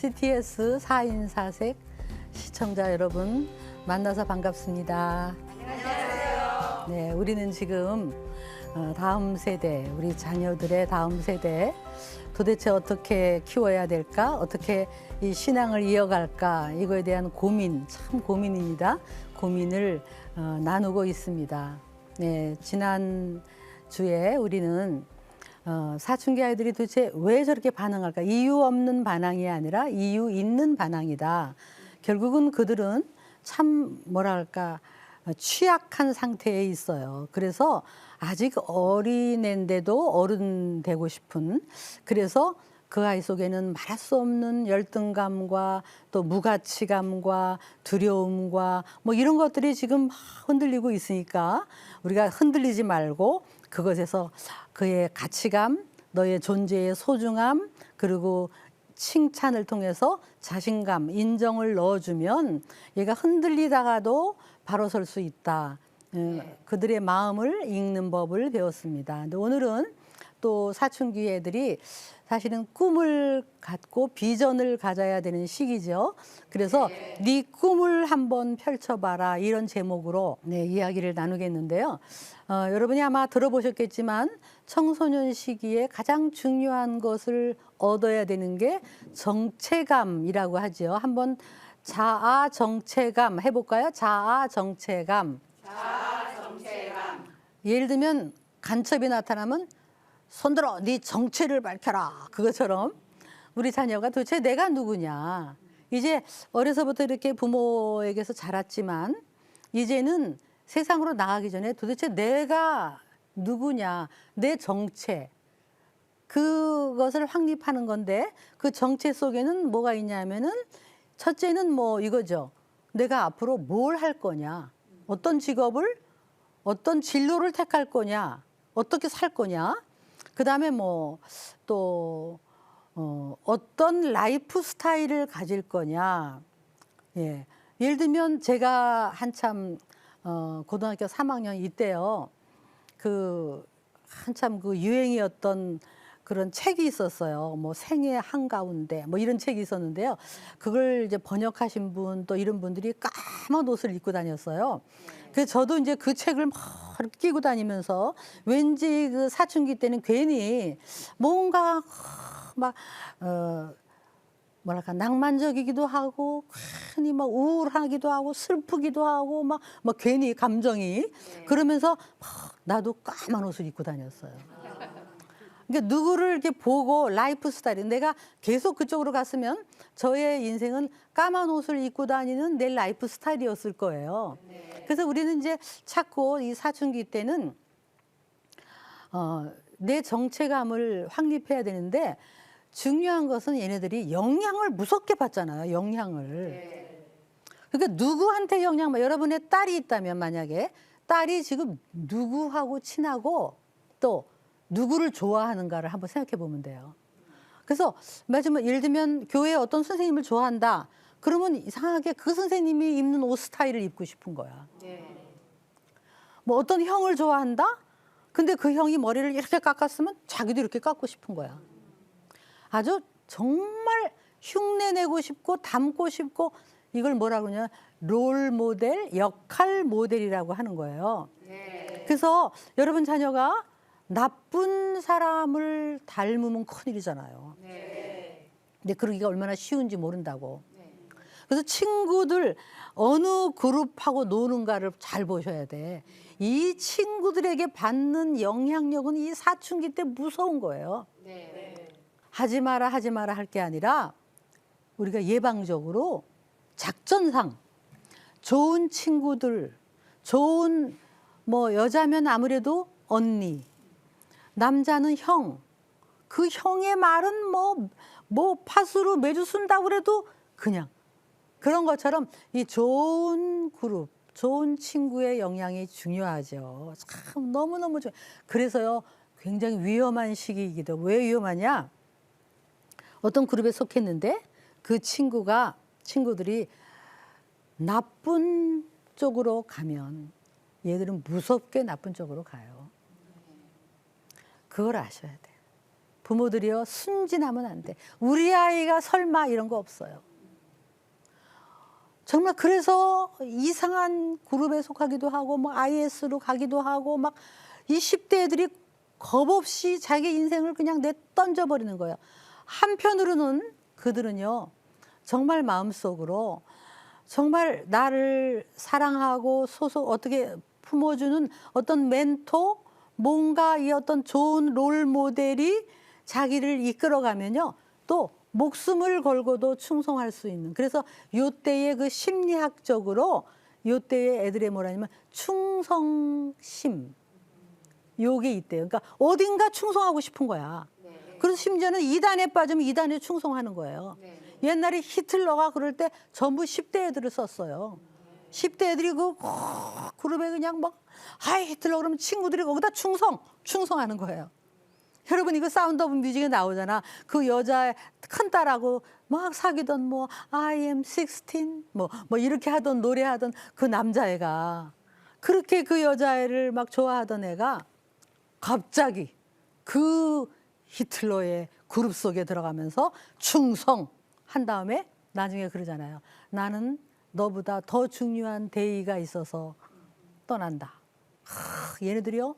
CTS 4인 4색 시청자 여러분 만나서 반갑습니다. 안녕하세요. 네, 우리는 지금 다음 세대, 우리 자녀들의 다음 세대 도대체 어떻게 키워야 될까? 어떻게 이 신앙을 이어갈까? 이거에 대한 고민, 참 고민입니다. 고민을 나누고 있습니다. 네, 지난 주에 우리는 사춘기 아이들이 도대체 왜 저렇게 반응할까? 이유 없는 반항이 아니라 이유 있는 반항이다. 결국은 그들은 참 뭐랄까 취약한 상태에 있어요. 그래서 아직 어린애인데도 어른 되고 싶은, 그래서 그 아이 속에는 말할 수 없는 열등감과 또 무가치감과 두려움과 뭐 이런 것들이 지금 막 흔들리고 있으니까 우리가 흔들리지 말고 그것에서 그의 가치감, 너의 존재의 소중함, 그리고 칭찬을 통해서 자신감, 인정을 넣어주면 얘가 흔들리다가도 바로 설 수 있다. 그들의 마음을 읽는 법을 배웠습니다. 근데 오늘은 또 사춘기 애들이 사실은 꿈을 갖고 비전을 가져야 되는 시기죠. 그래서 네 꿈을 한번 펼쳐봐라, 이런 제목으로 이야기를 나누겠는데요. 여러분이 아마 들어보셨겠지만 청소년 시기에 가장 중요한 것을 얻어야 되는 게 정체감이라고 하죠. 한번 자아 정체감 해볼까요? 자아 정체감. 자아 정체감. 예를 들면 간첩이 나타나면 손들어, 네 정체를 밝혀라. 그것처럼 우리 자녀가 도대체 내가 누구냐. 이제 어려서부터 이렇게 부모에게서 자랐지만 이제는 세상으로 나가기 전에 도대체 내가 누구냐, 내 정체, 그것을 확립하는 건데 그 정체 속에는 뭐가 있냐면은 첫째는 뭐 이거죠. 내가 앞으로 뭘 할 거냐, 어떤 직업을, 어떤 진로를 택할 거냐, 어떻게 살 거냐. 그 다음에 뭐 또 어떤 라이프 스타일을 가질 거냐. 예. 예를 들면 제가 한참 고등학교 3학년 이때요. 그 한참 그 유행이었던 그런 책이 있었어요. 뭐 생애 한가운데 뭐 이런 책이 있었는데요. 그걸 이제 번역하신 분 또 이런 분들이 까만 옷을 입고 다녔어요. 그래서 저도 이제 그 책을 막 끼고 다니면서 왠지 그 사춘기 때는 괜히 뭔가 막 뭐랄까 낭만적이기도 하고 괜히 막 우울하기도 하고 슬프기도 하고 막 괜히 감정이 그러면서 막 나도 까만 옷을 입고 다녔어요. 그러니까 누구를 이렇게 보고 라이프 스타일, 내가 계속 그쪽으로 갔으면 저의 인생은 까만 옷을 입고 다니는 내 라이프 스타일이었을 거예요. 그래서 우리는 이제 자꾸 이 사춘기 때는 내 정체감을 확립해야 되는데 중요한 것은 얘네들이 영향을 무섭게 받잖아요. 영향을. 그러니까 누구한테 영향, 여러분의 딸이 있다면 만약에 딸이 지금 누구하고 친하고 또 누구를 좋아하는가를 한번 생각해 보면 돼요. 그래서 마지막 예를 들면 교회에 어떤 선생님을 좋아한다. 그러면 이상하게 그 선생님이 입는 옷 스타일을 입고 싶은 거야. 뭐 어떤 형을 좋아한다. 근데 그 형이 머리를 이렇게 깎았으면 자기도 이렇게 깎고 싶은 거야. 아주 정말 흉내내고 싶고 닮고 싶고, 이걸 뭐라 그러냐, 롤 모델, 역할 모델이라고 하는 거예요. 그래서 여러분 자녀가 나쁜 사람을 닮으면 큰일이잖아요. 근데 그러기가 얼마나 쉬운지 모른다고. 그래서 친구들 어느 그룹하고 노는가를 잘 보셔야 돼. 이 친구들에게 받는 영향력은 이 사춘기 때 무서운 거예요. 하지 마라 하지 마라 할 게 아니라 우리가 예방적으로 작전상 좋은 친구들, 좋은 뭐 여자면 아무래도 언니, 남자는 형, 그 형의 말은 뭐 팥으로 매주 쓴다고 그래도 그냥 그런 것처럼 이 좋은 그룹, 좋은 친구의 영향이 중요하죠. 참 너무너무 중요해요. 그래서요 굉장히 위험한 시기이기도. 왜 위험하냐? 어떤 그룹에 속했는데 그 친구들이 나쁜 쪽으로 가면 얘들은 무섭게 나쁜 쪽으로 가요. 그걸 아셔야 돼요. 부모들이요, 순진하면 안 돼. 우리 아이가 설마 이런 거 없어요. 정말 그래서 이상한 그룹에 속하기도 하고 뭐 IS로 가기도 하고 막 이 10대 애들이 겁 없이 자기 인생을 그냥 내던져 버리는 거예요. 한편으로는 그들은요, 정말 마음속으로 정말 나를 사랑하고 어떻게 품어주는 어떤 멘토, 뭔가 이 어떤 좋은 롤 모델이 자기를 이끌어가면요, 또 목숨을 걸고도 충성할 수 있는. 그래서 요때의 그 심리학적으로 요때의 애들의 뭐라냐면 충성심, 요게 있대요. 그러니까 어딘가 충성하고 싶은 거야. 그래서 심지어는 이단에 빠지면 이단에 충성하는 거예요. 옛날에 히틀러가 그럴 때 전부 10대 애들을 썼어요. 10대 애들이 그 그룹에 그냥 막 하이 히틀러 그러면 친구들이 거기다 충성하는 거예요. 여러분 이거 사운드 오브 뮤직에 나오잖아. 그 여자 큰딸하고 막 사귀던 뭐 I am 16 뭐 이렇게 하던 노래하던 그 남자애가 그렇게 그 여자애를 막 좋아하던 애가 갑자기 그 히틀러의 그룹 속에 들어가면서 충성한 다음에 나중에 그러잖아요. 나는 너보다 더 중요한 대의가 있어서 떠난다. 얘네들이요.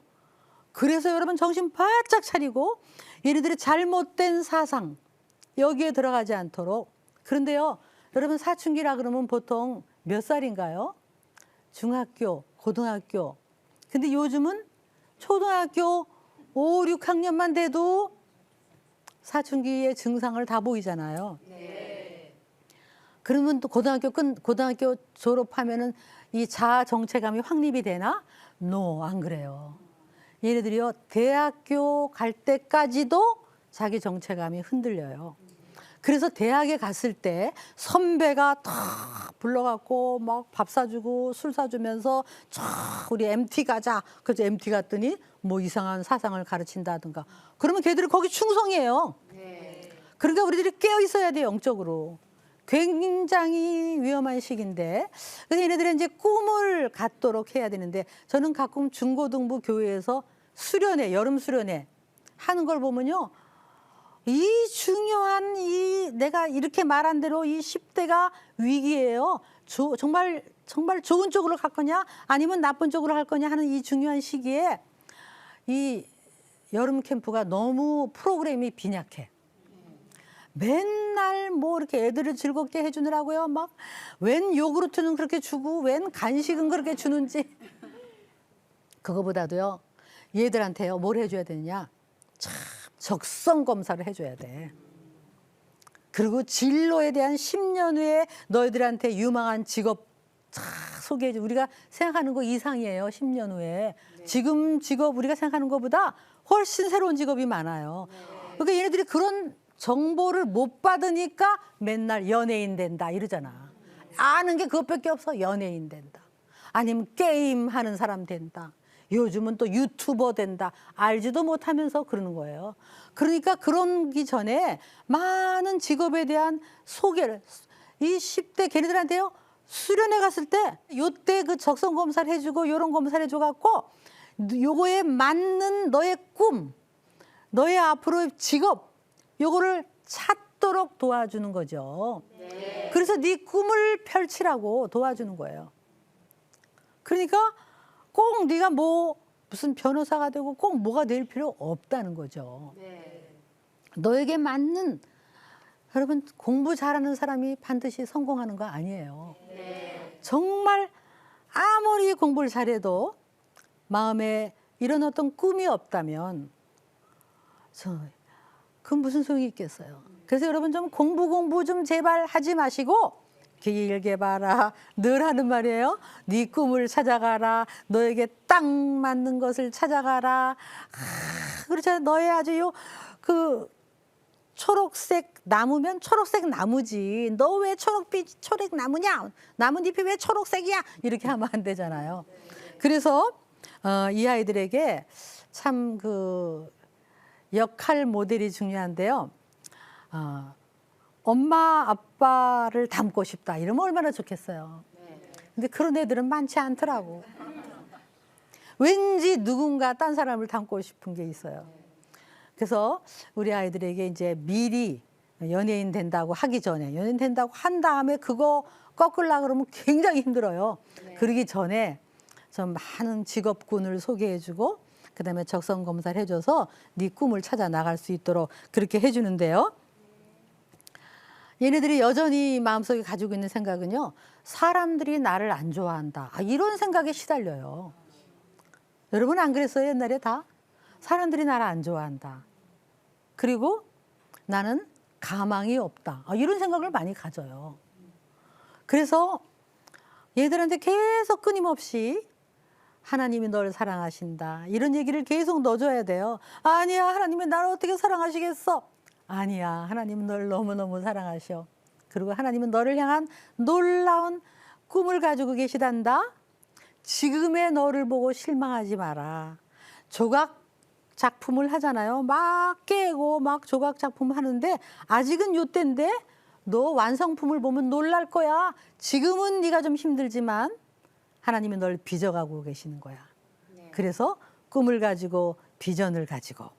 그래서 여러분 정신 바짝 차리고 얘네들의 잘못된 사상 여기에 들어가지 않도록. 그런데요, 여러분 사춘기라 그러면 보통 몇 살인가요? 중학교, 고등학교. 근데 요즘은 초등학교 5, 6학년만 돼도 사춘기의 증상을 다 보이잖아요. 그러면 또 고등학교 졸업하면은 이 자아 정체감이 확립이 되나? 안 그래요. 얘네들이요, 대학교 갈 때까지도 자기 정체감이 흔들려요. 그래서 대학에 갔을 때 선배가 다 불러갖고 막 밥 사주고 술 사주면서 우리 MT 가자. 그래서 MT 갔더니 뭐 이상한 사상을 가르친다든가. 그러면 걔들이 거기 충성이에요. 그러니까 우리들이 깨어 있어야 돼요, 영적으로. 굉장히 위험한 시기인데, 그래서 얘네들은 이제 꿈을 갖도록 해야 되는데, 저는 가끔 중고등부 교회에서 수련회, 여름 수련회 하는 걸 보면요, 이 중요한 내가 이렇게 말한 대로 이 10대가 위기예요. 정말 좋은 쪽으로 갈 거냐 아니면 나쁜 쪽으로 갈 거냐 하는 이 중요한 시기에 이 여름 캠프가 너무 프로그램이 빈약해. 맨날 뭐 이렇게 애들을 즐겁게 해주느라고요. 막 웬 요구르트는 그렇게 주고 웬 간식은 그렇게 주는지. 그거보다도요, 얘들한테요 뭘 해줘야 되느냐, 참 적성 검사를 해줘야 돼. 그리고 진로에 대한 10년 후에 너희들한테 유망한 직업 소개해줘. 우리가 생각하는 거 이상이에요. 10년 후에 지금 직업 우리가 생각하는 것보다 훨씬 새로운 직업이 많아요. 그러니까 얘네들이 그런 정보를 못 받으니까 맨날 연예인 된다 이러잖아. 아는 게 그것밖에 없어. 연예인 된다. 아니면 게임 하는 사람 된다. 요즘은 또 유튜버 된다. 알지도 못하면서 그러는 거예요. 그러니까 그러기 전에 많은 직업에 대한 소개를 이 10대 걔네들한테요. 수련회 갔을 때 요때 그 적성 검사를 해주고 요런 검사를 해줘갖고 요거에 맞는 너의 꿈, 너의 앞으로의 직업 요거를 찾도록 도와주는 거죠. 그래서 네 꿈을 펼치라고 도와주는 거예요. 그러니까 꼭 네가 뭐 무슨 변호사가 되고 꼭 뭐가 될 필요 없다는 거죠. 너에게 맞는, 여러분 공부 잘하는 사람이 반드시 성공하는 거 아니에요. 정말 아무리 공부를 잘해도 마음에 이런 어떤 꿈이 없다면 그건 무슨 소용이 있겠어요. 그래서 여러분 좀 공부 좀 제발 하지 마시고 길게 봐라. 늘 하는 말이에요. 네 꿈을 찾아가라. 너에게 딱 맞는 것을 찾아가라. 그렇잖아요. 너의 아주 그 초록색 나무면 초록색 나무지. 너 왜 초록 나무냐? 나뭇잎이 왜 초록색이야? 이렇게 하면 안 되잖아요. 그래서 이 아이들에게 참 그 역할 모델이 중요한데요. 엄마 아빠를 닮고 싶다 이러면 얼마나 좋겠어요. 근데 그런 애들은 많지 않더라고. 왠지 누군가 딴 사람을 닮고 싶은 게 있어요. 그래서 우리 아이들에게 이제 미리 연예인 된다고 하기 전에, 연예인 된다고 한 다음에 그거 꺾으려고 그러면 굉장히 힘들어요. 그러기 전에 좀 많은 직업군을 소개해주고 그다음에 적성 검사를 해줘서 네 꿈을 찾아 나갈 수 있도록 그렇게 해주는데요. 얘네들이 여전히 마음속에 가지고 있는 생각은요. 사람들이 나를 안 좋아한다. 이런 생각에 시달려요. 여러분 안 그랬어요? 옛날에 다? 사람들이 나를 안 좋아한다. 그리고 나는 가망이 없다. 이런 생각을 많이 가져요. 그래서 얘들한테 계속 끊임없이 하나님이 널 사랑하신다. 이런 얘기를 계속 넣어줘야 돼요. 아니야, 하나님이 나를 어떻게 사랑하시겠어? 아니야, 하나님은 널 너무너무 사랑하셔. 그리고 하나님은 너를 향한 놀라운 꿈을 가지고 계시단다. 지금의 너를 보고 실망하지 마라. 조각 작품을 하잖아요. 막 깨고 막 조각 작품 하는데 아직은 요때인데 너 완성품을 보면 놀랄 거야. 지금은 네가 좀 힘들지만 하나님이 널 빚어가고 계시는 거야. 그래서 꿈을 가지고 비전을 가지고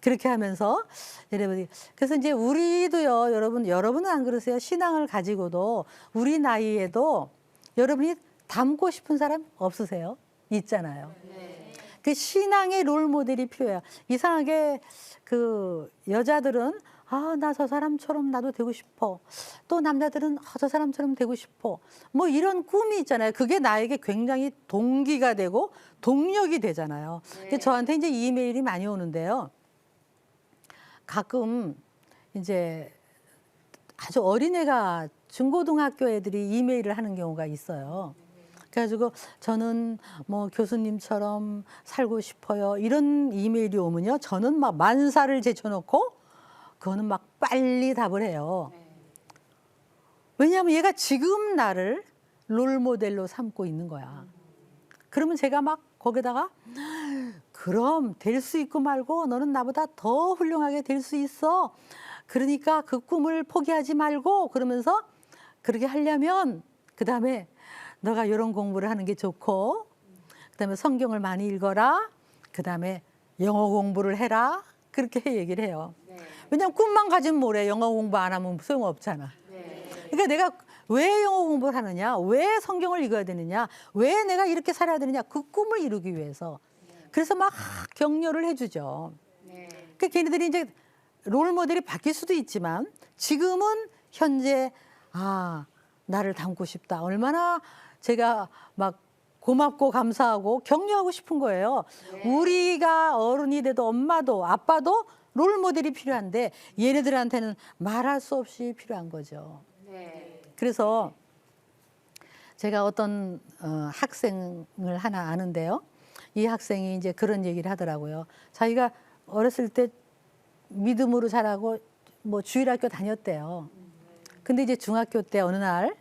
그렇게 하면서 여러분이 그래서 이제 우리도요. 여러분은 안 그러세요? 신앙을 가지고도 우리 나이에도 여러분이 닮고 싶은 사람 없으세요? 있잖아요. 그 신앙의 롤 모델이 필요해요. 이상하게 그 여자들은 나 저 사람처럼 나도 되고 싶어. 또 남자들은 저 사람처럼 되고 싶어. 뭐 이런 꿈이 있잖아요. 그게 나에게 굉장히 동기가 되고 동력이 되잖아요. 근데 저한테 이제 이메일이 많이 오는데요. 가끔 이제 아주 어린애가 중고등학교 애들이 이메일을 하는 경우가 있어요. 그래가지고 저는 뭐 교수님처럼 살고 싶어요. 이런 이메일이 오면요. 저는 막 만사를 제쳐놓고 그거는 막 빨리 답을 해요. 왜냐하면 얘가 지금 나를 롤모델로 삼고 있는 거야. 그러면 제가 막 거기다가 그럼 될 수 있고 말고 너는 나보다 더 훌륭하게 될 수 있어. 그러니까 그 꿈을 포기하지 말고 그러면서 그렇게 하려면 그다음에 너가 이런 공부를 하는 게 좋고 그다음에 성경을 많이 읽어라. 그다음에 영어 공부를 해라. 그렇게 얘기를 해요. 왜냐하면 꿈만 가지면 뭐래. 영어 공부 안 하면 소용없잖아. 그러니까 내가 왜 영어 공부를 하느냐. 왜 성경을 읽어야 되느냐. 왜 내가 이렇게 살아야 되느냐. 그 꿈을 이루기 위해서. 그래서 막 격려를 해주죠. 그러니까 걔네들이 이제 롤 모델이 바뀔 수도 있지만 지금은 현재 나를 닮고 싶다. 얼마나 제가 막 고맙고 감사하고 격려하고 싶은 거예요. 우리가 어른이 돼도 엄마도 아빠도 롤 모델이 필요한데 얘네들한테는 말할 수 없이 필요한 거죠. 그래서 제가 어떤 학생을 하나 아는데요. 이 학생이 이제 그런 얘기를 하더라고요. 자기가 어렸을 때 믿음으로 자라고 뭐 주일학교 다녔대요. 근데 이제 중학교 때 어느 날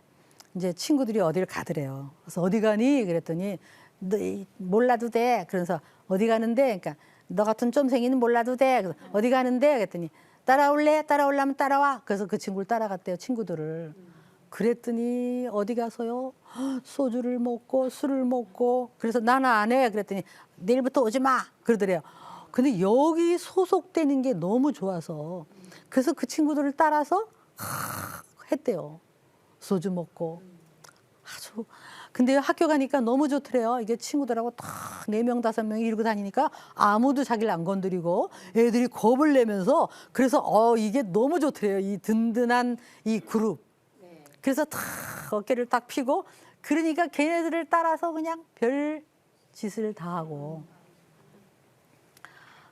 이제 친구들이 어디를 가더래요. 그래서 어디 가니? 그랬더니 너 몰라도 돼. 그래서 어디 가는데? 그러니까 너 같은 쫌생이는 몰라도 돼. 그래서 어디 가는데? 그랬더니 따라올래? 따라오려면 따라와. 그래서 그 친구를 따라갔대요. 친구들을. 그랬더니 어디 가서요? 소주를 먹고 술을 먹고 그래서 나는 안 해. 그랬더니 내일부터 오지 마. 그러더래요. 근데 여기 소속되는 게 너무 좋아서 그래서 그 친구들을 따라서 했대요. 소주 먹고 아주 근데 학교 가니까 너무 좋더래요. 이게 친구들하고 딱 4명, 5명 이러고 다니니까 아무도 자기를 안 건드리고 애들이 겁을 내면서 그래서 이게 너무 좋더래요. 이 든든한 이 그룹. 그래서 탁 어깨를 딱 펴고 그러니까 걔네들을 따라서 그냥 별 짓을 다 하고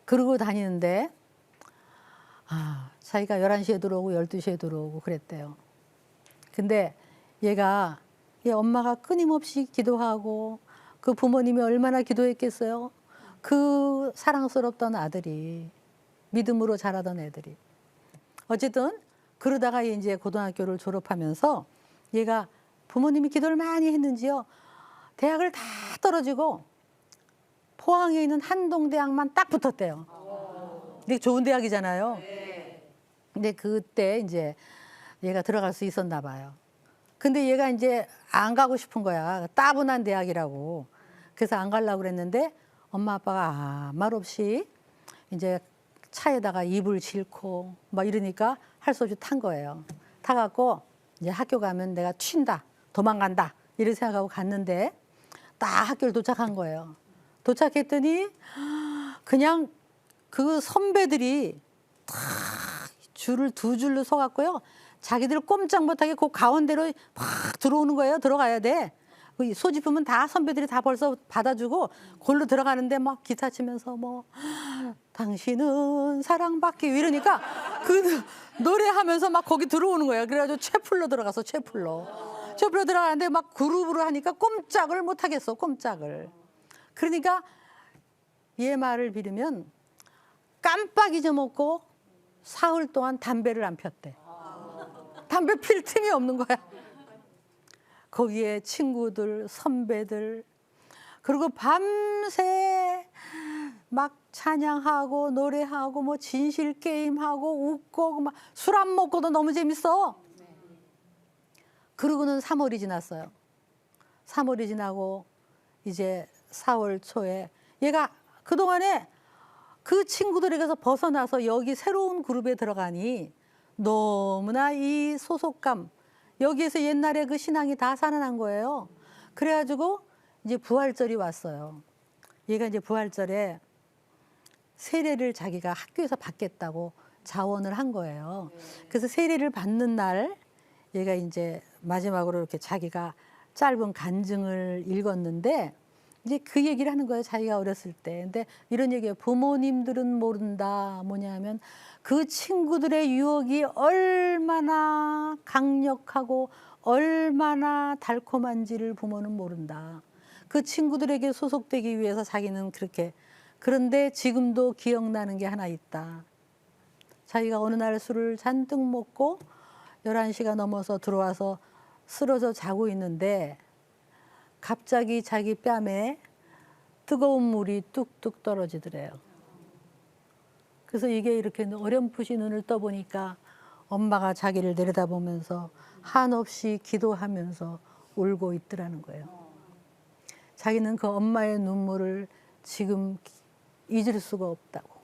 그러고 다니는데 자기가 11시에 들어오고 12시에 들어오고 그랬대요. 근데 얘가 얘 엄마가 끊임없이 기도하고 그 부모님이 얼마나 기도했겠어요. 그 사랑스럽던 아들이 믿음으로 자라던 애들이 어쨌든 그러다가 이제 고등학교를 졸업하면서 얘가 부모님이 기도를 많이 했는지요. 대학을 다 떨어지고 포항에 있는 한동대학만 딱 붙었대요. 근데 좋은 대학이잖아요. 근데 그때 이제 얘가 들어갈 수 있었나 봐요. 근데 얘가 이제 안 가고 싶은 거야. 따분한 대학이라고. 그래서 안 가려고 그랬는데 엄마 아빠가 아무 말 없이 이제 차에다가 이불 싣고 막 이러니까 할 수 없이 탄 거예요. 타갖고 이제 학교 가면 내가 튄다, 도망간다 이렇게 생각하고 갔는데 딱 학교를 도착한 거예요. 도착했더니 그냥 그 선배들이 탁 줄을 두 줄로 서갖고요. 자기들 꼼짝 못하게 그 가운데로 막 들어오는 거예요. 들어가야 돼. 그 소지품은 다 선배들이 다 벌써 받아주고 골로 들어가는데 막 기타 치면서 뭐 당신은 사랑받기 이러니까 그 노래하면서 막 거기 들어오는 거예요. 그래가지고 채플로 들어가서 채플로 들어가는데 막 그룹으로 하니까 꼼짝을 못 하겠어. 꼼짝을. 그러니까 얘 말을 빌으면 깜빡 잊어먹고 사흘 동안 담배를 안 폈대. 담배 필 틈이 없는 거야. 거기에 친구들, 선배들, 그리고 밤새 막 찬양하고 노래하고 뭐 진실 게임하고 웃고 막 술 안 먹고도 너무 재밌어. 그러고는 3월이 지났어요. 3월이 지나고 이제 4월 초에 얘가 그동안에 그 친구들에게서 벗어나서 여기 새로운 그룹에 들어가니 너무나 이 소속감, 여기에서 옛날에 그 신앙이 다 살아난 거예요. 그래가지고 이제 부활절이 왔어요. 얘가 이제 부활절에 세례를 자기가 학교에서 받겠다고 자원을 한 거예요. 그래서 세례를 받는 날 얘가 이제 마지막으로 이렇게 자기가 짧은 간증을 읽었는데 이제 그 얘기를 하는 거예요. 자기가 어렸을 때. 근데 이런 얘기예요. 부모님들은 모른다. 뭐냐면 그 친구들의 유혹이 얼마나 강력하고 얼마나 달콤한지를 부모는 모른다. 그 친구들에게 소속되기 위해서 자기는 그렇게. 그런데 지금도 기억나는 게 하나 있다. 자기가 어느 날 술을 잔뜩 먹고 11시가 넘어서 들어와서 쓰러져 자고 있는데 갑자기 자기 뺨에 뜨거운 물이 뚝뚝 떨어지더래요. 그래서 이게 이렇게 어렴풋이 눈을 떠보니까 엄마가 자기를 내려다보면서 한없이 기도하면서 울고 있더라는 거예요. 자기는 그 엄마의 눈물을 지금 잊을 수가 없다고.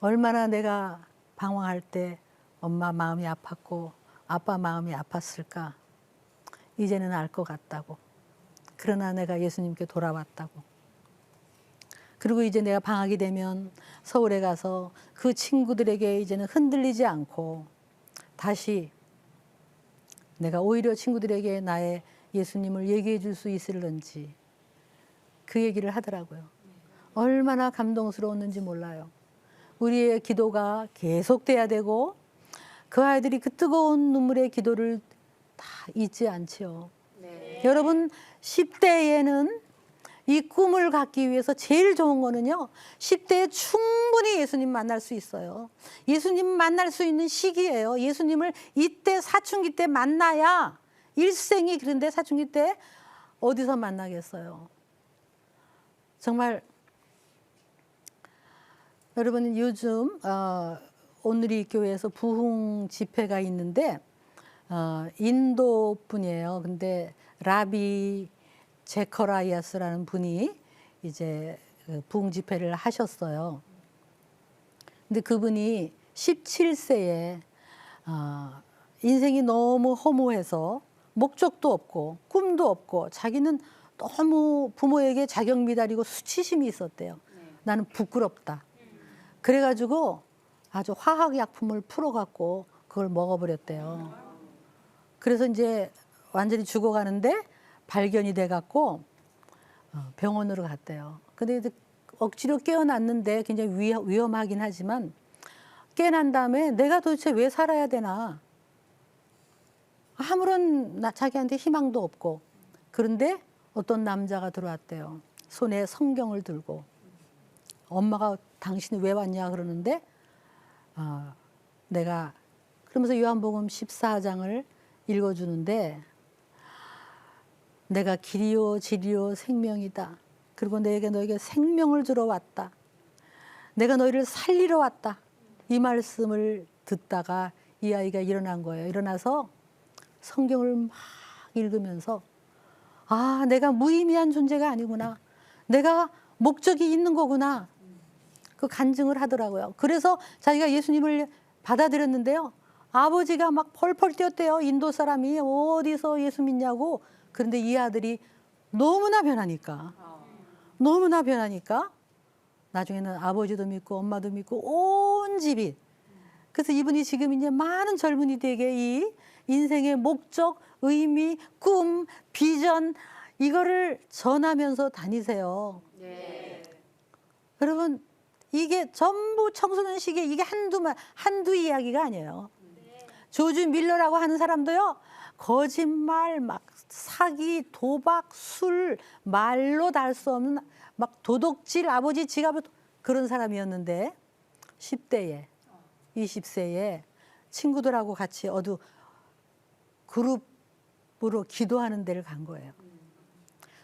얼마나 내가 방황할 때 엄마 마음이 아팠고 아빠 마음이 아팠을까. 이제는 알 것 같다고. 그러나 내가 예수님께 돌아왔다고. 그리고 이제 내가 방학이 되면 서울에 가서 그 친구들에게 이제는 흔들리지 않고 다시 내가 오히려 친구들에게 나의 예수님을 얘기해 줄 수 있을런지 그 얘기를 하더라고요. 얼마나 감동스러웠는지 몰라요. 우리의 기도가 계속돼야 되고 그 아이들이 그 뜨거운 눈물의 기도를 다 잊지 않지요. 네. 여러분 10대에는 이 꿈을 갖기 위해서 제일 좋은 거는요. 10대에 충분히 예수님 만날 수 있어요. 예수님 만날 수 있는 시기예요. 예수님을 이때 사춘기 때 만나야 일생이 그런데 사춘기 때 어디서 만나겠어요. 정말 여러분 요즘 오늘이 교회에서 부흥 집회가 있는데 인도 분이에요. 근데 라비 제커라이아스라는 분이 이제 부흥 집회를 하셨어요. 근데 그분이 17세에 인생이 너무 허무해서 목적도 없고 꿈도 없고 자기는 너무 부모에게 자격 미달이고 수치심이 있었대요. 나는 부끄럽다. 그래가지고 아주 화학약품을 풀어갖고 그걸 먹어버렸대요. 그래서 이제 완전히 죽어가는데 발견이 돼갖고 병원으로 갔대요. 근데 억지로 깨어났는데 굉장히 위험하긴 하지만 깨어난 다음에 내가 도대체 왜 살아야 되나. 아무런 자기한테 희망도 없고. 그런데 어떤 남자가 들어왔대요. 손에 성경을 들고. 엄마가 당신이 왜 왔냐 그러는데 내가 그러면서 요한복음 14장을 읽어주는데 내가 길이요 진리요 생명이다. 그리고 너에게 생명을 주러 왔다. 내가 너희를 살리러 왔다. 이 말씀을 듣다가 이 아이가 일어난 거예요. 일어나서 성경을 막 읽으면서 내가 무의미한 존재가 아니구나. 내가 목적이 있는 거구나. 그 간증을 하더라고요. 그래서 자기가 예수님을 받아들였는데요. 아버지가 막 펄펄 뛰었대요. 인도 사람이 어디서 예수 믿냐고. 그런데 이 아들이 너무나 변하니까 나중에는 아버지도 믿고 엄마도 믿고 온 집이. 그래서 이분이 지금 이제 많은 젊은이들에게 이 인생의 목적, 의미, 꿈, 비전 이거를 전하면서 다니세요. 네. 여러분 이게 전부 청소년 시기에 이게 한두 이야기가 아니에요. 네. 조지 밀러라고 하는 사람도요. 거짓말, 막 사기, 도박, 술, 말로 다 할 수 없는 막 도둑질, 아버지 지갑을 그런 사람이었는데 10대에 20세에 친구들하고 같이 그룹으로 기도하는 데를 간 거예요.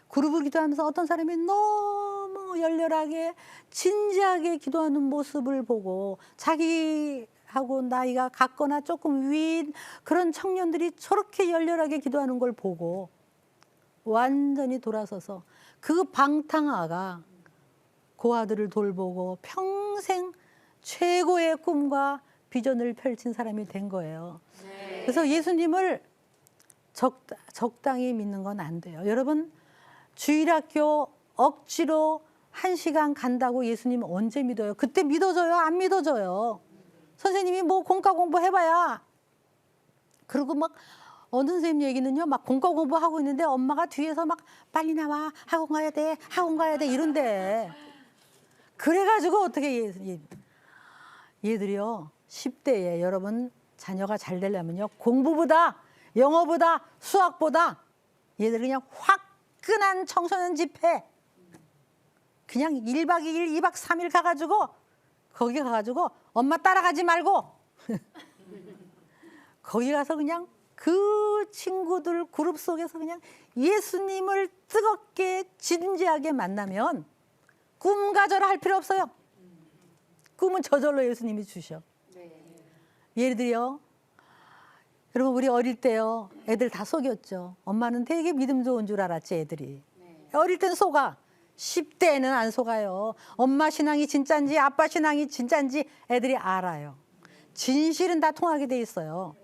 그룹으로 기도하면서 어떤 사람이 너무 열렬하게 진지하게 기도하는 모습을 보고 자기하고 나이가 같거나 조금 위인 그런 청년들이 저렇게 열렬하게 기도하는 걸 보고 완전히 돌아서서 그 방탕아가 그 아들을 돌보고 평생 최고의 꿈과 비전을 펼친 사람이 된 거예요. 네. 그래서 예수님을 적당히 믿는 건 안 돼요. 여러분 주일학교 억지로 1시간 간다고 예수님 언제 믿어요? 그때 믿어져요? 안 믿어져요? 선생님이 뭐 공과 공부해봐야. 그리고 막 어느 선생님 얘기는요. 막 공과 공부하고 있는데 엄마가 뒤에서 막 빨리 나와. 학원 가야 돼. 학원 가야 돼. 이런데. 그래가지고 어떻게 얘들이요. 10대에 여러분 자녀가 잘 되려면요. 공부보다 영어보다 수학보다 얘들 그냥 화끈한 청소년 집회 그냥 1박 2일 2박 3일 가가지고 거기 가가지고 엄마 따라가지 말고 거기 가서 그냥 그 친구들 그룹 속에서 그냥 예수님을 뜨겁게 진지하게 만나면 꿈 가져라 할 필요 없어요. 꿈은 저절로 예수님이 주셔. 얘들이요. 여러분 우리 어릴 때요. 애들 다 속였죠. 엄마는 되게 믿음 좋은 줄 알았지 애들이. 어릴 땐 속아. 10대에는 안 속아요. 엄마 신앙이 진짜인지 아빠 신앙이 진짜인지 애들이 알아요. 진실은 다 통하게 돼 있어요.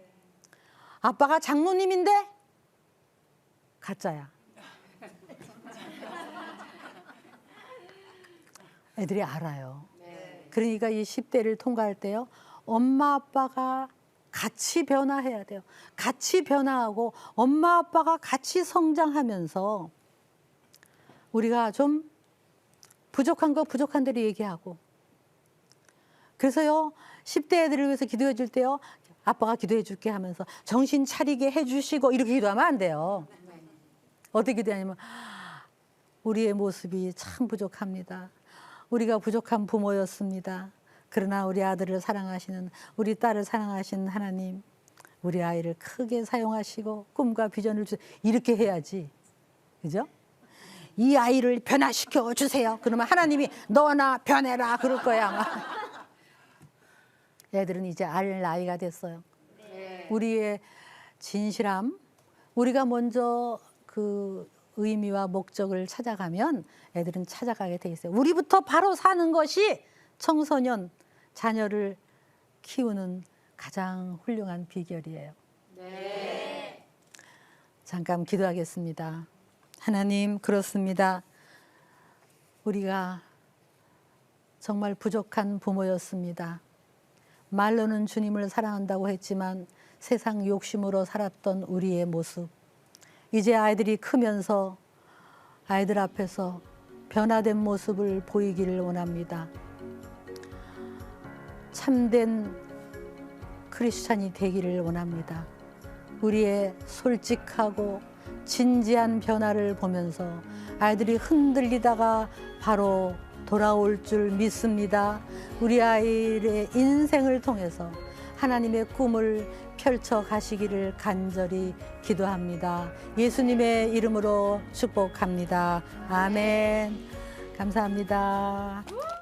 아빠가 장로님인데 가짜야. 애들이 알아요. 그러니까 이 10대를 통과할 때요. 엄마 아빠가 같이 변화해야 돼요. 같이 변화하고 엄마 아빠가 같이 성장하면서 우리가 좀 부족한 거 부족한 대로 얘기하고 그래서요 10대 애들을 위해서 기도해 줄 때요 아빠가 기도해 줄게 하면서 정신 차리게 해 주시고 이렇게 기도하면 안 돼요. 어떻게 기도하냐면 우리의 모습이 참 부족합니다. 우리가 부족한 부모였습니다. 그러나 우리 아들을 사랑하시는 우리 딸을 사랑하시는 하나님 우리 아이를 크게 사용하시고 꿈과 비전을 이렇게 해야지. 그죠? 이 아이를 변화시켜 주세요. 그러면 하나님이 너나 변해라 그럴 거야 아마. 애들은 이제 알 나이가 됐어요. 네. 우리의 진실함, 우리가 먼저 그 의미와 목적을 찾아가면 애들은 찾아가게 돼 있어요. 우리부터 바로 사는 것이 청소년, 자녀를 키우는 가장 훌륭한 비결이에요. 네. 잠깐 기도하겠습니다. 하나님, 그렇습니다. 우리가 정말 부족한 부모였습니다. 말로는 주님을 사랑한다고 했지만 세상 욕심으로 살았던 우리의 모습. 이제 아이들이 크면서 아이들 앞에서 변화된 모습을 보이기를 원합니다. 참된 크리스찬이 되기를 원합니다. 우리의 솔직하고 진지한 변화를 보면서 아이들이 흔들리다가 바로 돌아올 줄 믿습니다. 우리 아이의 인생을 통해서 하나님의 꿈을 펼쳐 가시기를 간절히 기도합니다. 예수님의 이름으로 축복합니다. 아멘. 감사합니다.